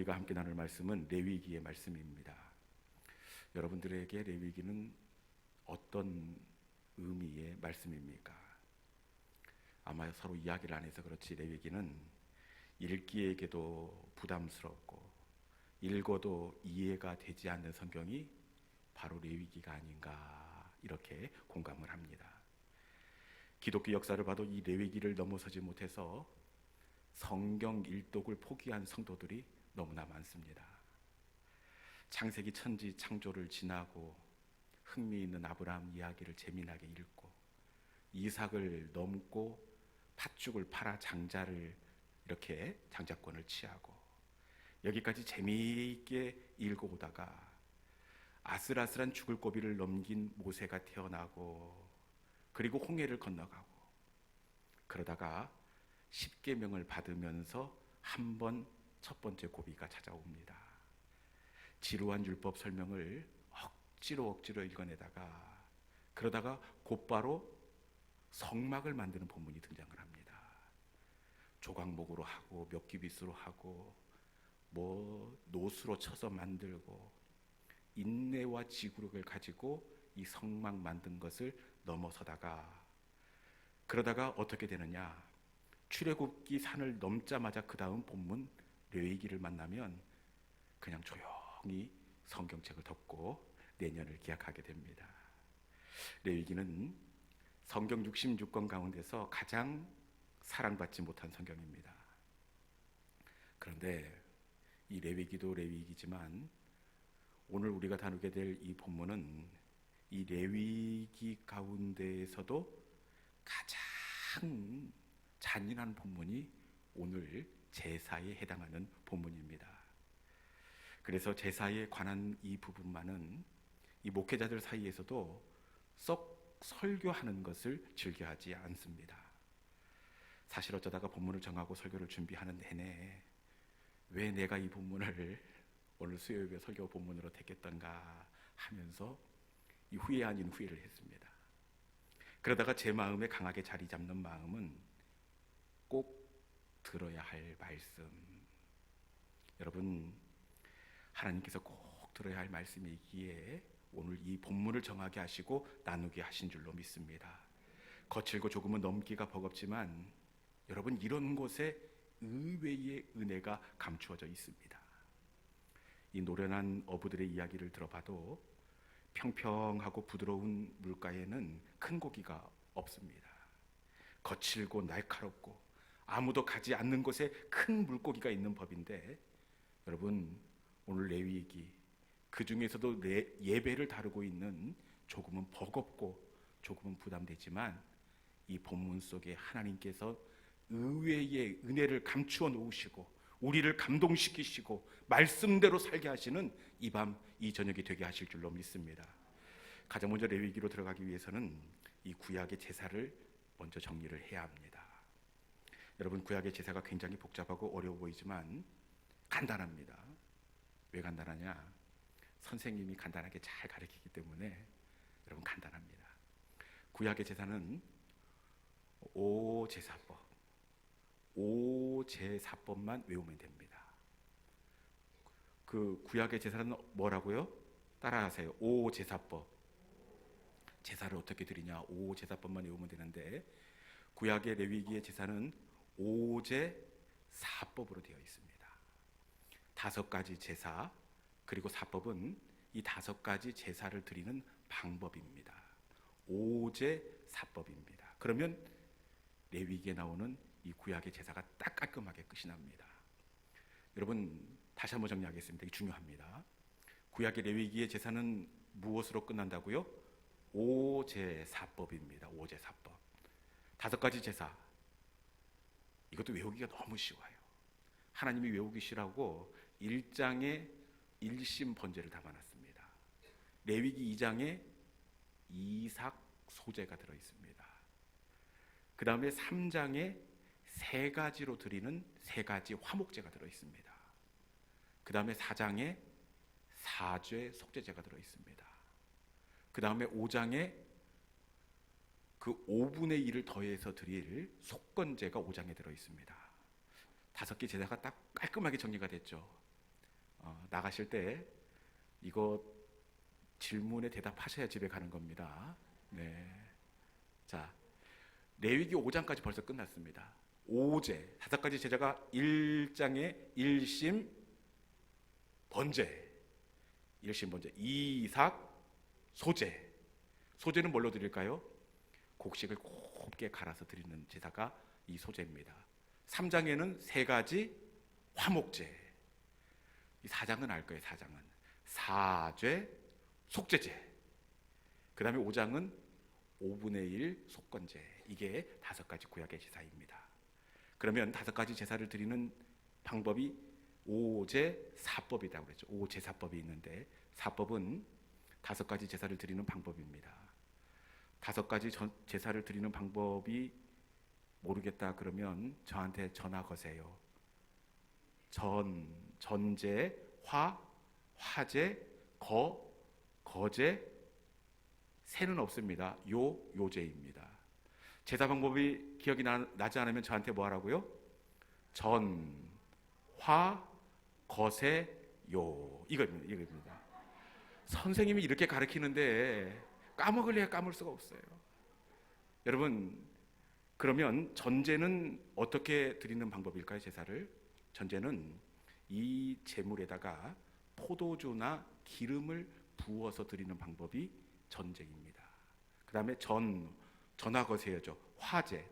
우리가 함께 나눌 말씀은 레위기의 말씀입니다. 여러분들에게 레위기는 어떤 의미의 말씀입니까? 아마 서로 이야기를 안 해서 그렇지 레위기는 읽기에게도 부담스럽고 읽어도 이해가 되지 않는 성경이 바로 레위기가 아닌가 이렇게 공감을 합니다. 기독교 역사를 봐도 이 레위기를 넘어서지 못해서 성경 일독을 포기한 성도들이 너무나 많습니다. 창세기 천지 창조를 지나고 흥미있는 아브라함 이야기를 재미나게 읽고 이삭을 넘고 팥죽을 팔아 장자를 이렇게 장자권을 취하고 여기까지 재미있게 읽어오다가 아슬아슬한 죽을 고비를 넘긴 모세가 태어나고 그리고 홍해를 건너가고 그러다가 십계명을 받으면서 한 번 첫 번째 고비가 찾아옵니다. 지루한 율법 설명을 억지로 읽어내다가 그러다가 곧바로 성막을 만드는 본문이 등장을 합니다. 조각목으로 하고 몇기빗으로 하고 노수로 쳐서 만들고 인내와 지구력을 가지고 이 성막 만든 것을 넘어서다가 그러다가 어떻게 되느냐, 출애굽기 산을 넘자마자 그 다음 본문 레위기를 만나면 그냥 조용히 성경책을 덮고 내년을 기약하게 됩니다. 레위기는 성경 66권 가운데서 가장 사랑받지 못한 성경입니다. 그런데 이 레위기도 레위기지만 오늘 우리가 다루게 될 이 본문은 이 레위기 가운데에서도 가장 잔인한 본문이 오늘 제사에 해당하는 본문입니다. 그래서 제사에 관한 이 부분만은 이 목회자들 사이에서도 썩 설교하는 것을 즐겨하지 않습니다. 사실 어쩌다가 본문을 정하고 설교를 준비하는 내내 왜 내가 이 본문을 오늘 수요일에 설교 본문으로 택했던가 하면서 이 후회 아닌 후회를 했습니다. 그러다가 제 마음에 강하게 자리 잡는 마음은 꼭 들어야 할 말씀. 여러분, 하나님께서 꼭 들어야 할 말씀이기에 오늘 이 본문을 정하게 하시고 나누게 하신 줄로 믿습니다. 거칠고 조금은 넘기가 버겁지만 여러분, 이런 곳에 의외의 은혜가 감추어져 있습니다. 이 노련한 어부들의 이야기를 들어봐도 평평하고 부드러운 물가에는 큰 고기가 없습니다. 거칠고 날카롭고 아무도 가지 않는 곳에 큰 물고기가 있는 법인데 여러분, 오늘 레위기 그 중에서도 예배를 다루고 있는 조금은 버겁고 조금은 부담되지만 이 본문 속에 하나님께서 의외의 은혜를 감추어 놓으시고 우리를 감동시키시고 말씀대로 살게 하시는 이 밤, 이 저녁이 되게 하실 줄로 믿습니다. 가장 먼저 레위기로 들어가기 위해서는 이 구약의 제사를 먼저 정리를 해야 합니다. 여러분, 구약의 제사가 굉장히 복잡하고 어려워 보이지만 간단합니다. 왜 간단하냐? 선생님이 간단하게 잘 가르치기 때문에 여러분 간단합니다. 구약의 제사는 오제사법만 외우면 됩니다. 그 구약의 제사는 뭐라고요? 따라하세요. 오제사법. 제사를 어떻게 드리냐? 오제사법만 외우면 되는데 구약의 레위기의 제사는 오제사법으로 되어 있습니다. 5가지 제사 그리고 사법은 이 5가지 제사를 드리는 방법입니다. 오제사법입니다. 그러면 레위기에 나오는 이 구약의 제사가 딱 깔끔하게 끝이 납니다. 여러분, 다시 한번 정리하겠습니다. 이게 중요합니다. 구약의 레위기의 제사는 무엇으로 끝난다고요? 오제사법입니다. 오제사법. 5가지 제사. 이것도 외우기가 너무 쉬워요. 하나님이 외우기 쉬라고 1장에 일심 번제를 담아놨습니다. 레위기 2장에 이삭 소제가 들어있습니다. 그 다음에 3장에 3가지로 드리는 3가지 화목제가 들어있습니다. 그 다음에 4장에 사죄 속죄제가 들어있습니다. 그 다음에 5장에 그 5분의 1을 더해서 드릴 속건제가 5장에 들어있습니다. 5개 제사가 딱 깔끔하게 정리가 됐죠. 나가실 때 이거 질문에 대답하셔야 집에 가는 겁니다. 네. 자, 레위기 5장까지 벌써 끝났습니다. 5제, 5가지 제사가 1장에 일심 번제, 이삭 소제. 소제는 뭘로 드릴까요? 곡식을 곱게 갈아서 드리는 제사가 이 소제입니다. 3장에는 3가지 화목제. 이 4장은 알 거예요. 4장은 사죄, 속죄제. 그 다음에 5장은 5분의 1 속건제. 이게 5가지 구약의 제사입니다. 그러면 5가지 제사를 드리는 방법이 5제사법이라고 그랬죠. 5제사법이 있는데, 사법은 5가지 제사를 드리는 방법입니다. 5가지 제사를 드리는 방법이 모르겠다 그러면 저한테 전화 거세요. 전제, 화제, 거제, 새는 없습니다. 요제입니다. 제사 방법이 기억이 나지 않으면 저한테 뭐 하라고요? 거세, 이겁니다. 선생님이 이렇게 가르치는데 까먹을래야 까먹을 수가 없어요. 여러분, 그러면 전제는 어떻게 드리는 방법일까요? 제사를? 전제는 이 제물에다가 포도주나 기름을 부어서 드리는 방법이 전제입니다. 그 다음에 전화거세요죠. 화제,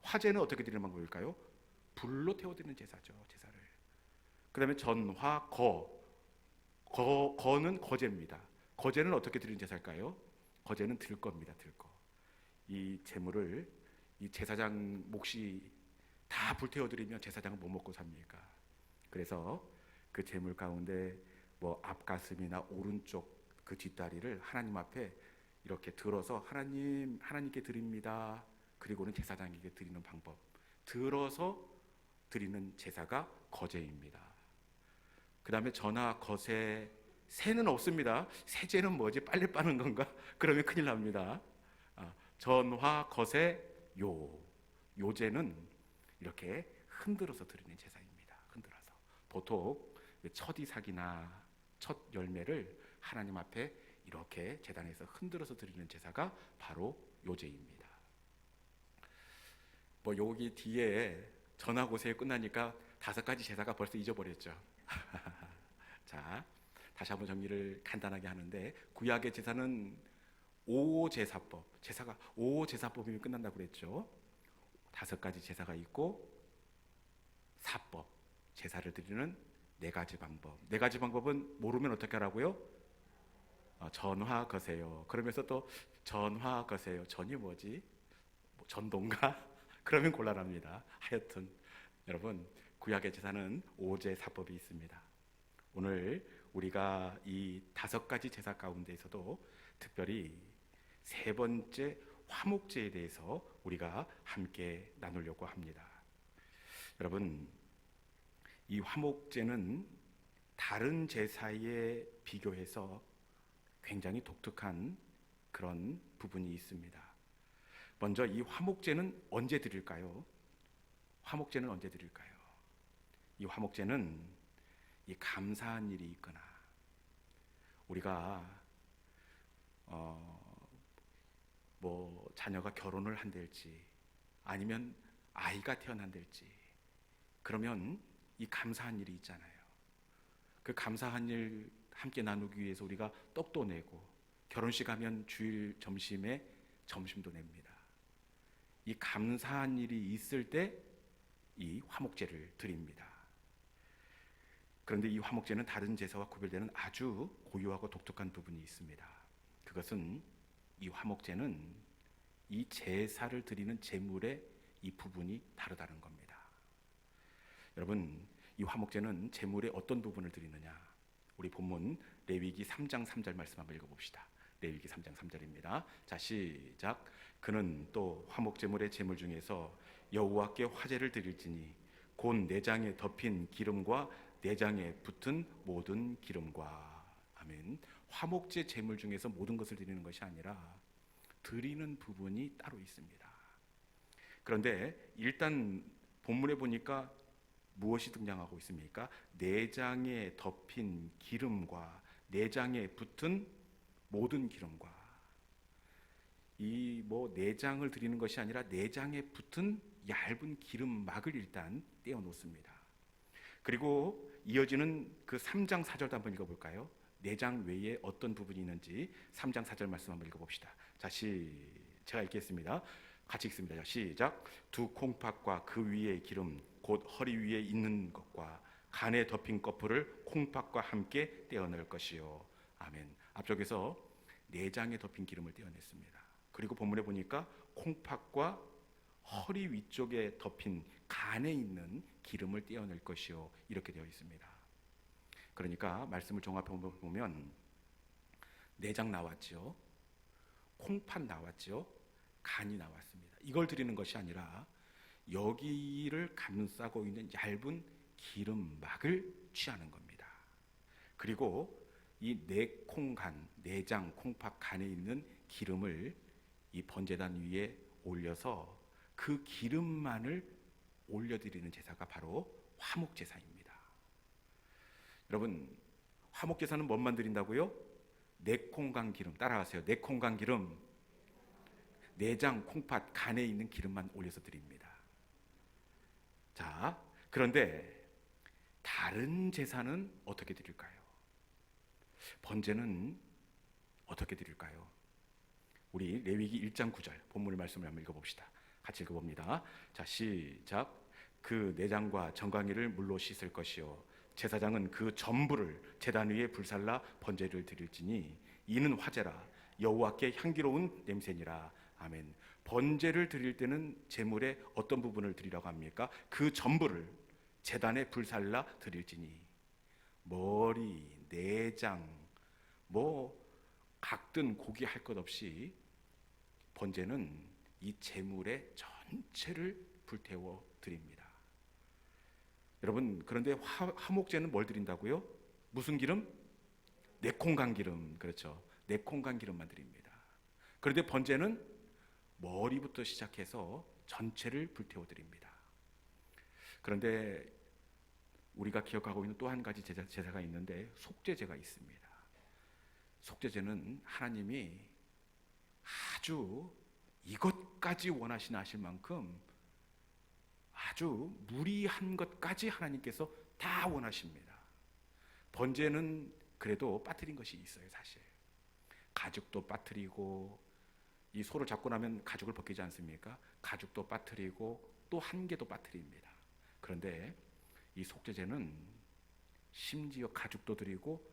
화제는 어떻게 드리는 방법일까요? 불로 태워드리는 제사죠. 제사를. 그 다음에 거는 거제입니다. 거제는 어떻게 드리는 제사일까요? 거제는 들거입니다. 들거. 이 제물을 이 제사장 몫이 다 불태워드리면 제사장은 뭐 먹고 삽니까? 그래서 그 제물 가운데 뭐 앞가슴이나 오른쪽 그 뒷다리를 하나님 앞에 이렇게 들어서 하나님께 드립니다. 그리고는 제사장에게 드리는 방법. 들어서 드리는 제사가 거제입니다. 그 다음에 거세, 새는 없습니다. 세제는 뭐지? 빨래 빠는 건가? 그러면 큰일 납니다. 거세, 요제는 이렇게 흔들어서 드리는 제사입니다. 흔들어서. 보통 첫 이삭이나 첫 열매를 하나님 앞에 이렇게 제단에서 흔들어서 드리는 제사가 바로 요제입니다. 뭐 여기 뒤에 전화고세에 끝나니까 5가지 제사가 벌써 잊어버렸죠. 자, 다시 한번 정리를 간단하게 하는데, 구약의 제사는 5제사법, 제사가 5제사법이면 끝난다고 그랬죠. 5가지 제사가 있고 사법, 제사를 드리는 4가지 방법. 4가지 방법은 모르면 어떻게 하라고요? 전화 거세요. 그러면서 또 전화 거세요. 전이 뭐지? 전동가? 그러면 곤란합니다. 하여튼 여러분, 구약의 제사는 5제사법이 있습니다. 오늘 우리가 이 5가지 제사 가운데에서도 특별히 3번째 화목제에 대해서 우리가 함께 나누려고 합니다. 여러분, 이 화목제는 다른 제사에 비교해서 굉장히 독특한 그런 부분이 있습니다. 먼저 이 화목제는 언제 드릴까요? 화목제는 언제 드릴까요? 이 화목제는 이 감사한 일이 있거나 우리가 뭐 자녀가 결혼을 한달지 아니면 아이가 태어난달지, 그러면 이 감사한 일이 있잖아요. 그 감사한 일 함께 나누기 위해서 우리가 떡도 내고, 결혼식 하면 주일 점심에 점심도 냅니다. 이 감사한 일이 있을 때 이 화목제를 드립니다. 그런데 이 화목제는 다른 제사와 구별되는 아주 고유하고 독특한 부분이 있습니다. 그것은 이 화목제는 이 제사를 드리는 제물의 이 부분이 다르다는 겁니다. 여러분, 이 화목제는 제물의 어떤 부분을 드리느냐? 우리 본문 레위기 3장 3절 말씀 한번 읽어봅시다. 레위기 3장 3절입니다. 자, 시작. 그는 또 화목제물의 제물 중에서 여호와께 화제를 드릴지니 곧 내장에 덮인 기름과 내장에 붙은 모든 기름과. 아멘. 화목제 제물 중에서 모든 것을 드리는 것이 아니라 드리는 부분이 따로 있습니다. 그런데 일단 본문에 보니까 무엇이 등장하고 있습니까? 내장에 덮인 기름과 내장에 붙은 모든 기름과 이 내장을 드리는 것이 아니라 내장에 붙은 얇은 기름막을 일단 떼어 놓습니다. 그리고 이어지는 그 3장 4절도 한번 읽어볼까요? 내장 외에 어떤 부분이 있는지 3장 4절 말씀 한번 읽어봅시다. 자, 제가 읽겠습니다. 같이 읽습니다. 자, 시작. 두 콩팥과 그 위에 기름 곧 허리 위에 있는 것과 간에 덮인 거풀을 콩팥과 함께 떼어낼 것이요. 아멘. 앞쪽에서 내장에 덮인 기름을 떼어냈습니다. 그리고 본문에 보니까 콩팥과 허리 위쪽에 덮인 간에 있는 기름을 떼어낼 것이요. 이렇게 되어 있습니다. 그러니까 말씀을 종합해 보면 내장 나왔죠. 콩팥 나왔죠. 간이 나왔습니다. 이걸 드리는 것이 아니라 여기를 감싸고 있는 얇은 기름막을 취하는 겁니다. 그리고 이 내콩간, 내장, 콩팥, 간에 있는 기름을 이 번제단 위에 올려서 그 기름만을 올려드리는 제사가 바로 화목제사입니다. 여러분, 화목제사는 뭔만 드린다고요? 내콩간 기름, 따라하세요. 내콩간 기름, 내장, 콩팥, 간에 있는 기름만 올려서 드립니다. 자, 그런데 다른 제사는 어떻게 드릴까요? 번제는 어떻게 드릴까요? 우리 레위기 1장 9절 본문의 말씀을 한번 읽어봅시다. 같이 읽어봅니다. 자, 시작. 그 내장과 정강이를 물로 씻을 것이요 제사장은 그 전부를 제단 위에 불살라 번제를 드릴지니 이는 화제라 여호와께 향기로운 냄새니라. 아멘. 번제를 드릴 때는 제물의 어떤 부분을 드리라고 합니까? 그 전부를 제단에 불살라 드릴지니 머리, 내장, 각든 고기 할 것 없이 번제는 이 제물의 전체를 불태워 드립니다. 여러분, 그런데 화목제는 뭘 드린다고요? 무슨 기름? 내콩간 기름. 그렇죠. 내콩간 기름만 드립니다. 그런데 번제는 머리부터 시작해서 전체를 불태워 드립니다. 그런데 우리가 기억하고 있는 또 한 가지 제사가 있는데 속죄제가 있습니다. 속죄제는 하나님이 아주 이것까지 원하시나 하실 만큼 아주 무리한 것까지 하나님께서 다 원하십니다. 번제는 그래도 빠뜨린 것이 있어요. 사실 가죽도 빠뜨리고, 이 소를 잡고 나면 가죽을 벗기지 않습니까? 가죽도 빠뜨리고 또 한 개도 빠뜨립니다. 그런데 이 속죄제는 심지어 가죽도 드리고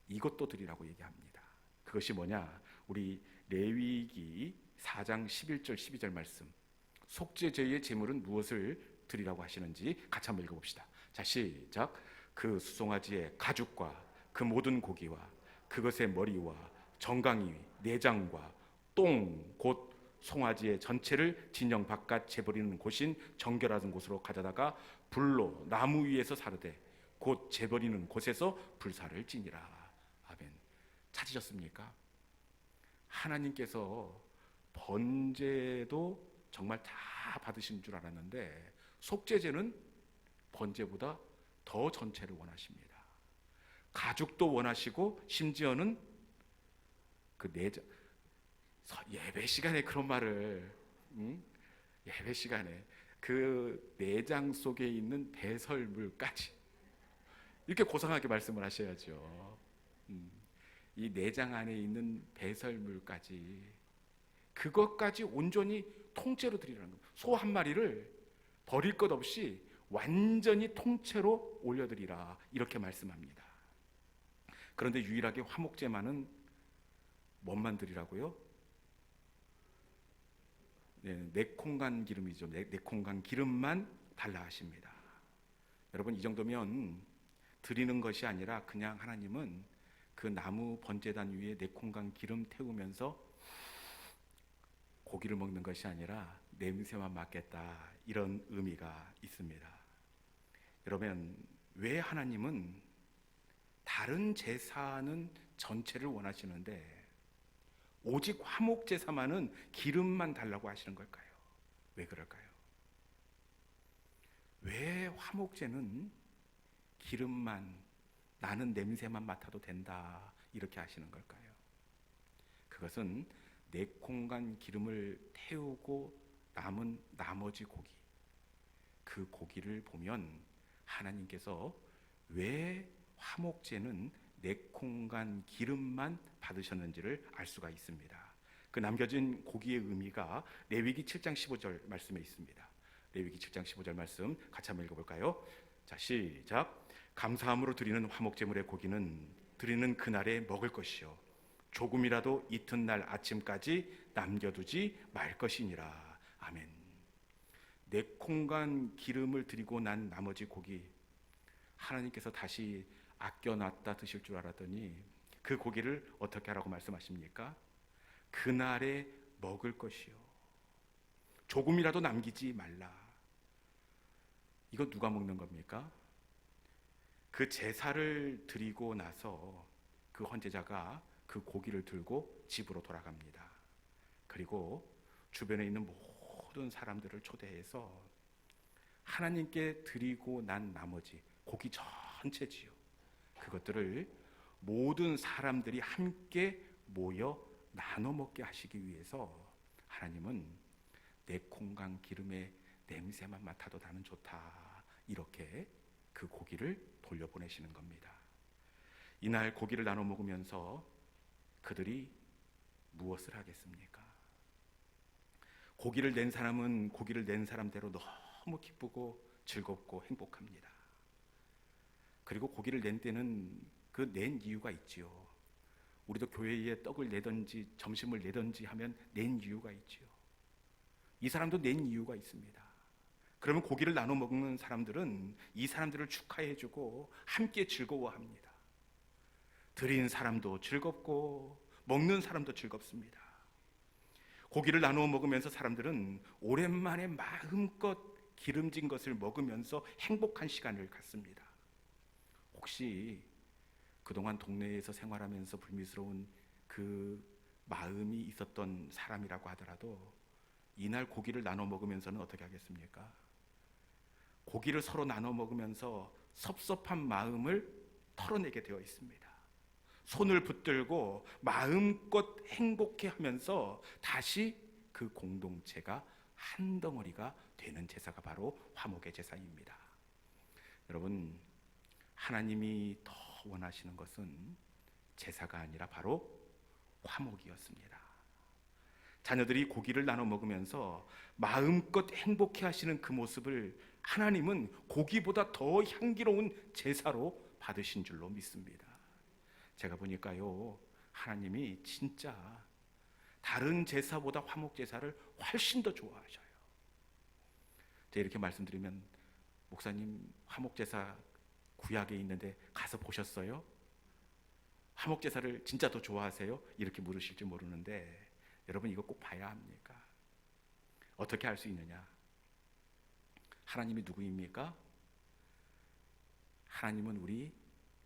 이것도 드리라고 얘기합니다. 그것이 뭐냐? 우리 레위기 4장 11절 12절 말씀, 속죄제의 제물은 무엇을 드리라고 하시는지 같이 한번 읽어봅시다. 자, 시작. 그 수송아지의 가죽과 그 모든 고기와 그것의 머리와 정강이, 내장과 똥, 곧 송아지의 전체를 진영 바깥 재버리는 곳인 정결한 곳으로 가져다가 불로 나무 위에서 사르되 곧 재버리는 곳에서 불사를 지니라. 아멘. 찾으셨습니까? 하나님께서 번제도 정말 다 받으신 줄 알았는데 속죄제는 번제보다 더 전체를 원하십니다. 가죽도 원하시고 심지어는 그 내장, 예배 시간에 그런 말을, 예배 시간에 그 내장 속에 있는 배설물까지 이렇게 고상하게 말씀을 하셔야죠. 이 내장 안에 있는 배설물까지, 그것까지 온전히 통째로 드리라는 겁니다. 소 한 마리를 버릴 것 없이 완전히 통째로 올려드리라, 이렇게 말씀합니다. 그런데 유일하게 화목제만은 뭔만 드리라고요? 네, 내콩간 기름이죠. 내콩간 기름만 달라 하십니다. 여러분, 이 정도면 드리는 것이 아니라 그냥 하나님은 그 나무 번제단 위에 내콩간 기름 태우면서 고기를 먹는 것이 아니라 냄새만 맡겠다, 이런 의미가 있습니다. 여러분, 왜 하나님은 다른 제사는 전체를 원하시는데 오직 화목제사만은 기름만 달라고 하시는 걸까요? 왜 그럴까요? 왜 화목제는 기름만, 나는 냄새만 맡아도 된다 이렇게 하시는 걸까요? 그것은 네 콩간 기름을 태우고 남은 나머지 고기, 그 고기를 보면 하나님께서 왜 화목제는 네 콩간 기름만 받으셨는지를 알 수가 있습니다. 그 남겨진 고기의 의미가 레위기 7장 15절 말씀에 있습니다. 레위기 7장 15절 말씀 같이 한번 읽어볼까요? 자, 시작. 감사함으로 드리는 화목제물의 고기는 드리는 그날에 먹을 것이요 조금이라도 이튿날 아침까지 남겨두지 말 것이니라. 아멘. 네 콩간 기름을 드리고 난 나머지 고기, 하나님께서 다시 아껴놨다 드실 줄 알았더니 그 고기를 어떻게 하라고 말씀하십니까? 그날에 먹을 것이요 조금이라도 남기지 말라. 이거 누가 먹는 겁니까? 그 제사를 드리고 나서 그 헌제자가 그 고기를 들고 집으로 돌아갑니다. 그리고 주변에 있는 모든 사람들을 초대해서 하나님께 드리고 난 나머지 고기 전체지요, 그것들을 모든 사람들이 함께 모여 나눠 먹게 하시기 위해서 하나님은 내 콩간 기름의 냄새만 맡아도 나는 좋다, 이렇게 그 고기를 돌려보내시는 겁니다. 이날 고기를 나눠 먹으면서 그들이 무엇을 하겠습니까? 고기를 낸 사람은 고기를 낸 사람대로 너무 기쁘고 즐겁고 행복합니다. 그리고 고기를 낸 때는 그 낸 이유가 있지요. 우리도 교회에 떡을 내든지 점심을 내든지 하면 낸 이유가 있지요. 이 사람도 낸 이유가 있습니다. 그러면 고기를 나눠 먹는 사람들은 이 사람들을 축하해주고 함께 즐거워합니다. 드린 사람도 즐겁고 먹는 사람도 즐겁습니다. 고기를 나누어 먹으면서 사람들은 오랜만에 마음껏 기름진 것을 먹으면서 행복한 시간을 갖습니다. 혹시 그동안 동네에서 생활하면서 불미스러운 그 마음이 있었던 사람이라고 하더라도 이날 고기를 나눠 먹으면서는 어떻게 하겠습니까? 고기를 서로 나눠 먹으면서 섭섭한 마음을 털어내게 되어 있습니다. 손을 붙들고 마음껏 행복해 하면서 다시 그 공동체가 한 덩어리가 되는 제사가 바로 화목의 제사입니다. 여러분, 하나님이 더 원하시는 것은 제사가 아니라 바로 화목이었습니다. 자녀들이 고기를 나눠 먹으면서 마음껏 행복해 하시는 그 모습을 하나님은 고기보다 더 향기로운 제사로 받으신 줄로 믿습니다. 제가 보니까요, 하나님이 진짜 다른 제사보다 화목 제사를 훨씬 더 좋아하셔요. 제가 이렇게 말씀드리면, 목사님 화목 제사 구약에 있는데 가서 보셨어요? 화목 제사를 진짜 더 좋아하세요? 이렇게 물으실지 모르는데, 여러분 이거 꼭 봐야 합니까? 어떻게 알 수 있느냐? 하나님이 누구입니까? 하나님은 우리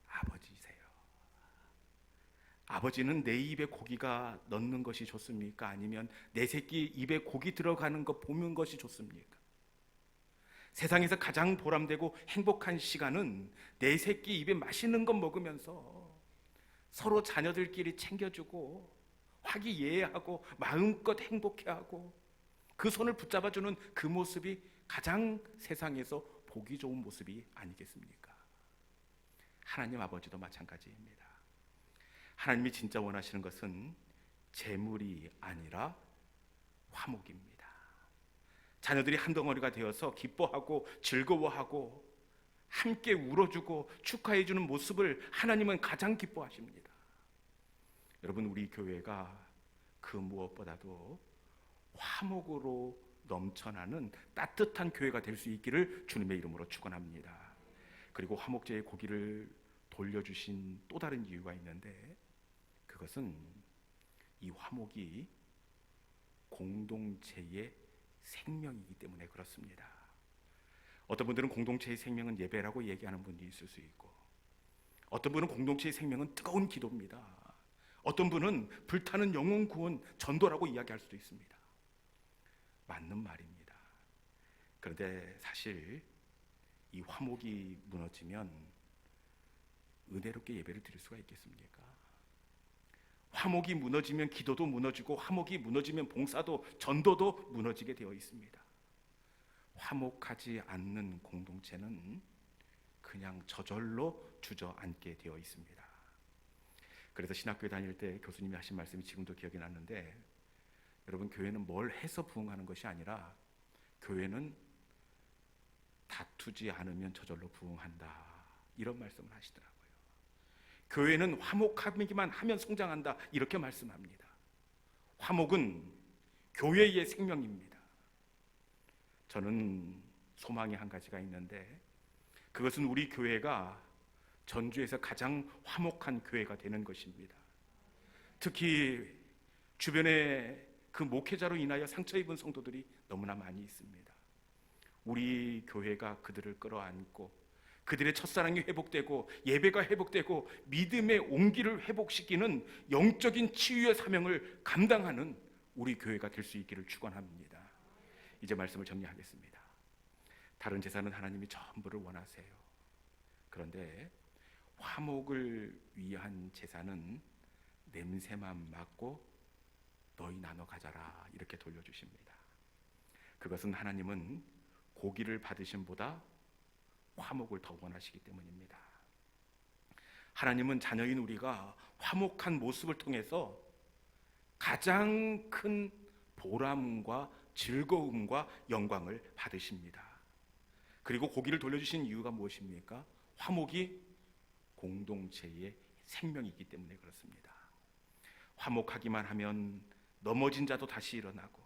아버지세요. 아버지는 내 입에 고기가 넣는 것이 좋습니까? 아니면 내 새끼 입에 고기 들어가는 거 보는 것이 좋습니까? 세상에서 가장 보람되고 행복한 시간은 내 새끼 입에 맛있는 것 먹으면서 서로 자녀들끼리 챙겨주고 화기애애하고 마음껏 행복해하고 그 손을 붙잡아주는 그 모습이 가장 세상에서 보기 좋은 모습이 아니겠습니까? 하나님 아버지도 마찬가지입니다. 하나님이 진짜 원하시는 것은 재물이 아니라 화목입니다. 자녀들이 한 덩어리가 되어서 기뻐하고 즐거워하고 함께 울어주고 축하해주는 모습을 하나님은 가장 기뻐하십니다. 여러분, 우리 교회가 그 무엇보다도 화목으로 넘쳐나는 따뜻한 교회가 될 수 있기를 주님의 이름으로 축원합니다. 그리고 화목제의 고기를 돌려주신 또 다른 이유가 있는데, 그것은 이 화목이 공동체의 생명이기 때문에 그렇습니다. 어떤 분들은 공동체의 생명은 예배라고 얘기하는 분이 있을 수 있고, 어떤 분은 공동체의 생명은 뜨거운 기도입니다. 어떤 분은 불타는 영혼 구원 전도라고 이야기할 수도 있습니다. 맞는 말입니다. 그런데 사실 이 화목이 무너지면 은혜롭게 예배를 드릴 수가 있겠습니까? 화목이 무너지면 기도도 무너지고, 화목이 무너지면 봉사도 전도도 무너지게 되어 있습니다. 화목하지 않는 공동체는 그냥 저절로 주저앉게 되어 있습니다. 그래서 신학교에 다닐 때 교수님이 하신 말씀이 지금도 기억이 나는데, 여러분, 교회는 뭘 해서 부흥하는 것이 아니라 교회는 다투지 않으면 저절로 부흥한다, 이런 말씀을 하시더라고요. 교회는 화목하기만 하면 성장한다, 이렇게 말씀합니다. 화목은 교회의 생명입니다. 저는 소망이 한 가지가 있는데, 그것은 우리 교회가 전주에서 가장 화목한 교회가 되는 것입니다. 특히 주변에 그 목회자로 인하여 상처 입은 성도들이 너무나 많이 있습니다. 우리 교회가 그들을 끌어안고 그들의 첫사랑이 회복되고 예배가 회복되고 믿음의 온기를 회복시키는 영적인 치유의 사명을 감당하는 우리 교회가 될 수 있기를 축원합니다. 이제 말씀을 정리하겠습니다. 다른 제사는 하나님이 전부를 원하세요. 그런데 화목을 위한 제사는 냄새만 맡고 너희 나눠 가져라, 이렇게 돌려주십니다. 그것은 하나님은 고기를 받으신 보다 화목을 더 원하시기 때문입니다. 하나님은 자녀인 우리가 화목한 모습을 통해서 가장 큰 보람과 즐거움과 영광을 받으십니다. 그리고 고기를 돌려주신 이유가 무엇입니까? 화목이 공동체의 생명이기 때문에 그렇습니다. 화목하기만 하면 넘어진 자도 다시 일어나고,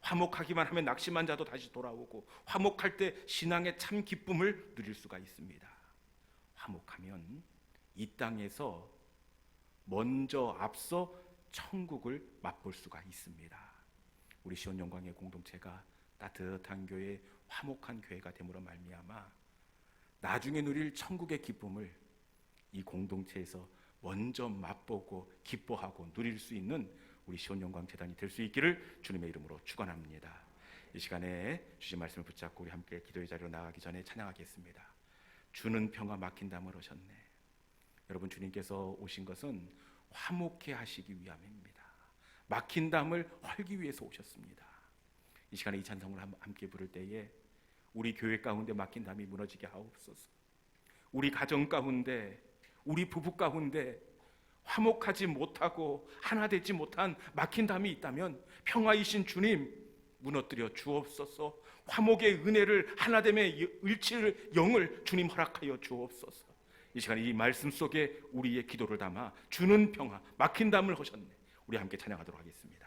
화목하기만 하면 낙심한 자도 다시 돌아오고, 화목할 때 신앙의 참 기쁨을 누릴 수가 있습니다. 화목하면 이 땅에서 먼저 앞서 천국을 맛볼 수가 있습니다. 우리 시온 영광의 공동체가 따뜻한 교회, 화목한 교회가 됨으로 말미암아 나중에 누릴 천국의 기쁨을 이 공동체에서 먼저 맛보고 기뻐하고 누릴 수 있는 우리 시온 영광 재단이 될 수 있기를 주님의 이름으로 축원합니다. 이 시간에 주신 말씀을 붙잡고 우리 함께 기도의 자리로 나가기 전에 찬양하겠습니다. 주는 평화 막힌 담을 오셨네. 여러분, 주님께서 오신 것은 화목해 하시기 위함입니다. 막힌 담을 헐기 위해서 오셨습니다. 이 시간에 이 찬송을 함께 부를 때에 우리 교회 가운데 막힌 담이 무너지게 하옵소서. 우리 가정 가운데, 우리 부부 가운데 화목하지 못하고 하나 되지 못한 막힌 담이 있다면 평화이신 주님 무너뜨려 주옵소서. 화목의 은혜를, 하나됨의 일치를, 영을 주님 허락하여 주옵소서. 이 시간에 이 말씀 속에 우리의 기도를 담아 주는 평화, 막힌 담을 허셨네. 우리 함께 찬양하도록 하겠습니다.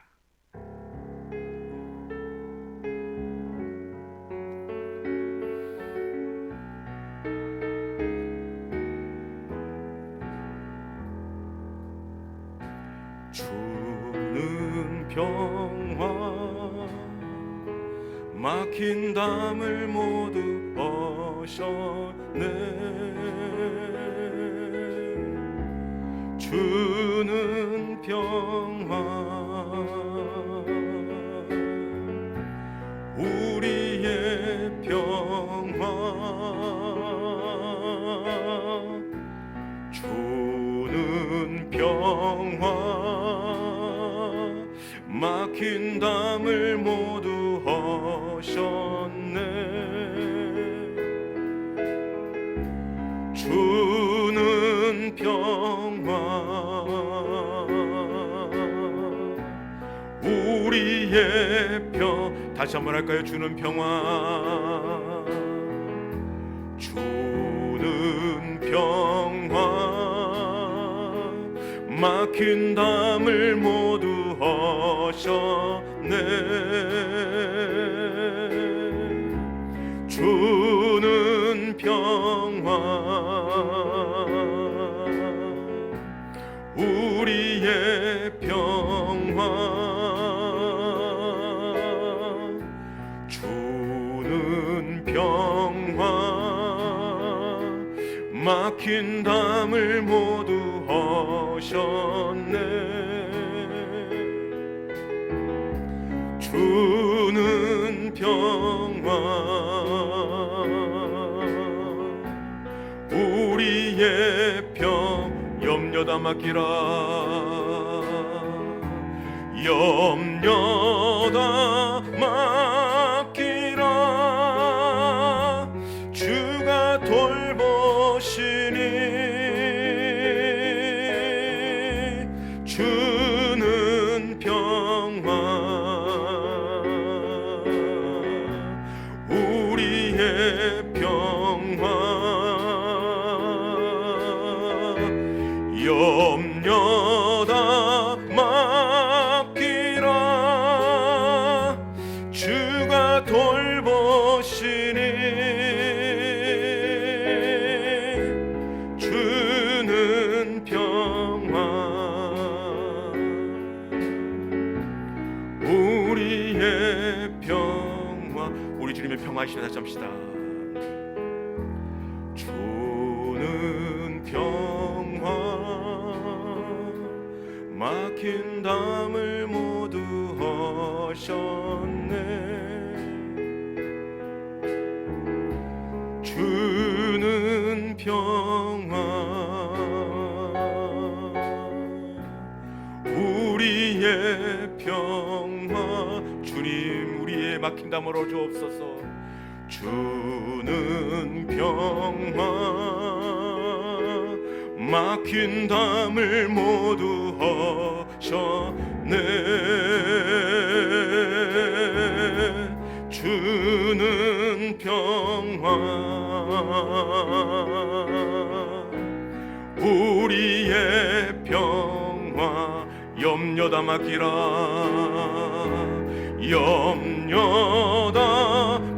주는 평화 막힌 담을 모두 허셨네. 주는 평화 우리의 평화 주는 평화 막힌 담을 모두 허셨네. 주는 평화 우리의 다시 한번 할까요? 주는 평화 주는 평화 막힌 담을 모두 허셨네. 주는 평화 우리의 평화 주는 평화 막힌 담을 모두 허셨네. 주는 평화 우리의 평 염려다 맡기라 염려다 맡기라 주가 돌보시니 주는 평화 우리의 평화 염려다 맡기라 주가 돌보시니 주는 평화 우리의 평화 우리 주님의 평화이시다. 다시 합시다. 주는 평화 막힌 담을 모두 하셨네 주는 평화 우리의 평화 주님 우리의 막힌 담을 어주옵소서 주는 평화 막힌 담을 모두 하셨네 주는 평화 우리의 평화 염려다 맡기라 염려다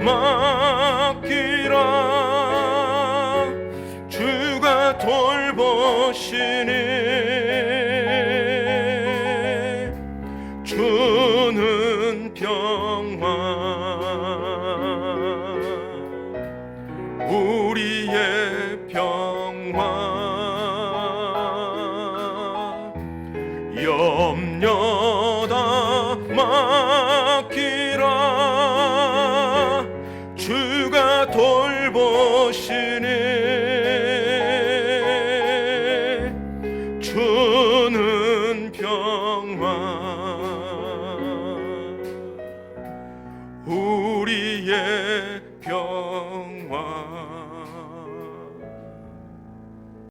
맡기라 주가 돌보시니 주는 평화 우리의 평화 염려다 맡기라 주가 돌보시니 주는 평화